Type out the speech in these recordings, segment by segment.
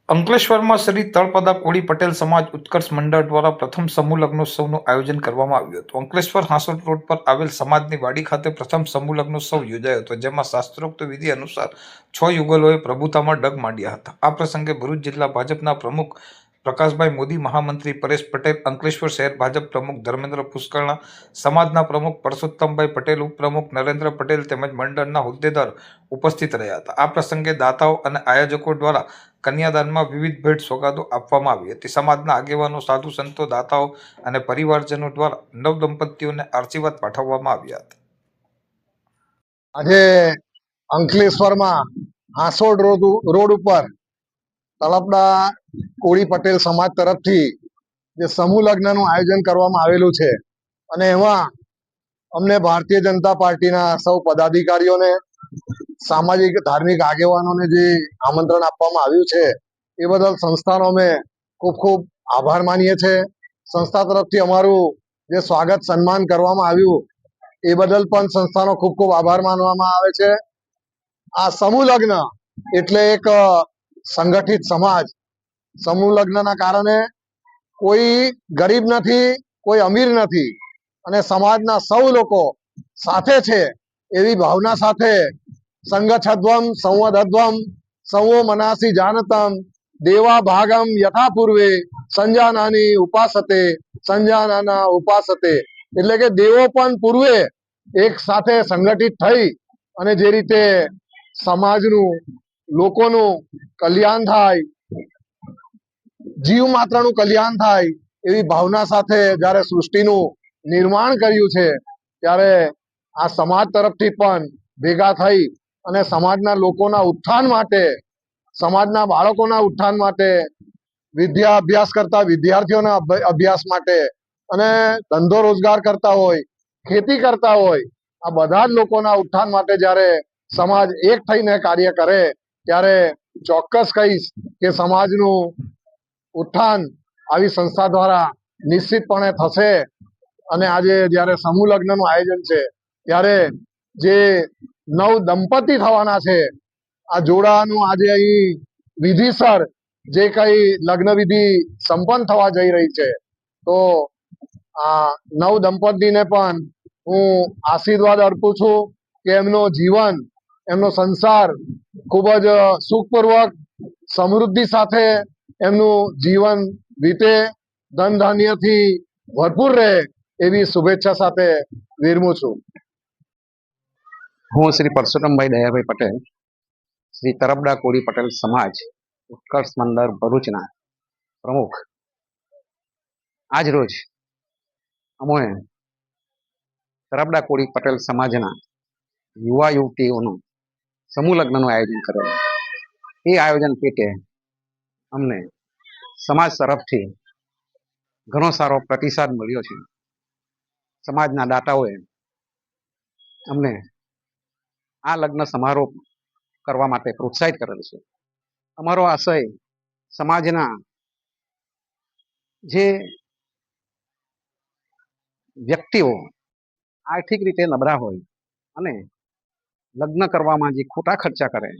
અંકલેશ્વરમાં શ્રી તળપદા કોળી પટેલ સમાજ ઉત્કર્ષ મંડળ દ્વારા પ્રથમ સમૂહ લગ્નોત્સવનું આયોજન કરવામાં આવ્યું હતું. અંકલેશ્વર હાંસોટ રોડ પર આવેલ સમાજની વાડી ખાતે પ્રથમ સમૂહ લગ્નોત્સવ યોજાયો હતો, જેમાં શાસ્ત્રોક્ત વિધિ અનુસાર 6 યુગલોએ પ્રભુતામાં ડગ માંડ્યા હતા. આ પ્રસંગે ભરૂચ જિલ્લા ભાજપના પ્રમુખ પ્રકાશભાઈ મોદી, મહામંત્રી પરેશ પટેલ, અંકલેશ્વર શહેર ભાજપ પ્રમુખ ધર્મેન્દ્ર પુષ્કરણા, સમાજના પ્રમુખ પરસોત્તમભાઈ પટેલ, ઉપપ્રમુખ નરેન્દ્ર પટેલ તેમજ મંડળના હોદ્દેદારો ઉપસ્થિત રહ્યા હતા. આ પ્રસંગે દાતાઓ અને આયોજકો દ્વારા કન્યાદાનમાં વિવિધ ભેટ સોગાદો આપવામાં આવી હતી. સમાજના આગેવાનો, સાધુ સંતો, દાતાઓ અને પરિવારજનો દ્વારા નવદંપતીઓને આશીર્વાદ પાઠવવામાં આવ્યા હતા. આજે અંકલેશ્વરમાં હાંસોડ રોડ ઉપર તળપદા કોળી પટેલ સમાજ તરફથી જે સમૂહ લગ્નનું આયોજન કરવામાં આવેલું છે અને એમાં અમને ભારતીય જનતા પાર્ટીના સૌ પદાધિકારીઓને, સામાજિક ધાર્મિક આગેવાનોને જે આમંત્રણ આપવામાં આવ્યું છે એ બદલ સંસ્થાનો અમે ખૂબ ખૂબ આભાર માનીએ છીએ. સંસ્થા તરફથી અમારું જે સ્વાગત સન્માન કરવામાં આવ્યું એ બદલ પણ સંસ્થાનો ખૂબ ખૂબ આભાર માનવામાં આવે છે. આ સમૂહ લગ્ન એટલે એક સંગઠિત સમાજ. સમૂહ લગ્નના કારણે કોઈ ગરીબ નથી, કોઈ અમીર નથી અને સમાજના સૌ લોકો સાથે છે એવી ભાવના સાથે સંગચ્છધ્વમ સંવદધ્વમ સંવો મનાસી જાનતમ દેવા ભાગમ યથા પૂર્વે સંજાનાની ઉપાસતે સંજાનાના ઉપાસતે, એટલે કે દેવો પણ પૂર્વે એક સાથે સંગઠિત થઈ અને જે રીતે સમાજનું, લોકોનું કલ્યાણ થાય, જીવ માત્રનું કલ્યાણ થાય એવી ભાવના સાથે જ્યારે સૃષ્ટિનું નિર્માણ કર્યું છે ત્યારે આ સમાજ તરફથી પણ ભેગા થઈ અને સમાજના લોકોના ઉત્થાન માટે, સમાજના બાળકોના ઉત્થાન માટે, વિદ્યા અભ્યાસ કરતા વિદ્યાર્થીઓના અભ્યાસ માટે અને ધંધો રોજગાર કરતા હોય, ખેતી કરતા હોય, આ બધા જ લોકોના ઉત્થાન માટે જ્યારે સમાજ એક થઈને કાર્ય કરે ત્યારે ચોક્કસ કહીશ કે સમાજનું ઉત્થાન આવી સંસ્થા દ્વારા નિશ્ચિતપણે થશે. અને આજે જ્યારે સમૂહ લગ્નનું આયોજન છે ત્યારે જે નવ દંપતી થવાના છે, આ જોડાનું આજે અહીં વિધિસર જે કઈ લગ્ન વિધિ સંપન્ન થવા જઈ રહી છે, તો આ નવ દંપતીને પણ હું આશીર્વાદ અર્પું છું કે એમનો જીવન, એમનો સંસાર ખૂબ જ સુખપૂર્વક, સમૃદ્ધિ સાથે એમનું જીવન વીતે, ધન ધાન્યથી ભરપૂર રહે એવી શુભેચ્છા સાથે વિરમું છું. હું શ્રી પરસોત્તમભાઈ દયાભાઈ પટેલ, શ્રી તળપદા કોળી પટેલ સમાજ ઉત્કર્ષ મંડળ ભરૂચના પ્રમુખ. આજ રોજ અમે તળપદા કોળી પટેલ સમાજના યુવા યુવતીઓનું સમૂહ લગ્નનું આયોજન કરેલું. એ આયોજન પેટે અમને સમાજ તરફથી ઘણો સારો પ્રતિસાદ મળ્યો છે. સમાજના દાતાઓએ અમને આ લગ્ન સમારોહ કરવા માટે પ્રોત્સાહિત કરેલ છે. અમારો આશય સમાજના જે વ્યક્તિઓ આર્થિક રીતે નબળા હોય અને લગ્ન કરવામાં જે ખોટા ખર્ચા કરે,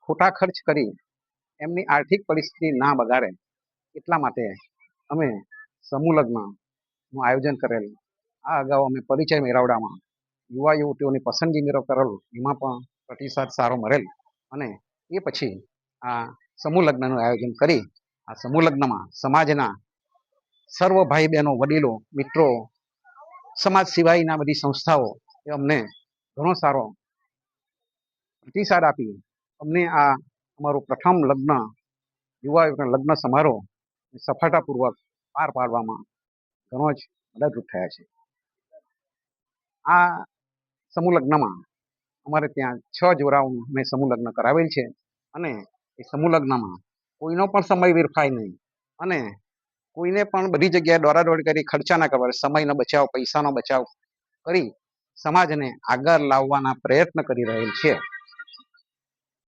ખોટા ખર્ચ કરી એમની આર્થિક પરિસ્થિતિ ના બગાડે એટલા માટે અમે સમૂહ લગ્નનું આયોજન કરેલ. આ અગાઉ અમે પરિચય મેળવડામાં યુવા યુવતીઓની પસંદગી મેળવ કરેલ, એમાં પણ પ્રતિસાદ સારો મળેલ અને એ પછી આ સમૂહ લગ્નનું આયોજન કરી આ સમૂહ લગ્નમાં સમાજના સર્વ ભાઈ બહેનો, વડીલો, મિત્રો, સમાજ સિવાયના બધી સંસ્થાઓ એ અમને ઘણો સારો પ્રતિસાદ આપી અમને આ અમારું પ્રથમ લગ્ન, યુવા લગ્ન સમારોહ સફળતાપૂર્વક પાર પાડવામાં ઘણો જ મદદરૂપ થયા છે. આ સમૂહ લગ્નમાં અમારે ત્યાં 6 જોડાઓનું મેં સમૂહ લગ્ન કરાવેલ છે અને એ સમૂહ લગ્નમાં કોઈનો પણ સમય વેરફાય નહીં અને કોઈને પણ બધી જગ્યાએ દોડાદોડ કરી ખર્ચા ના કરવા, સમયનો બચાવ, પૈસાનો બચાવ કરી સમાજને આગળ લાવવાના પ્રયત્ન કરી રહેલ છે.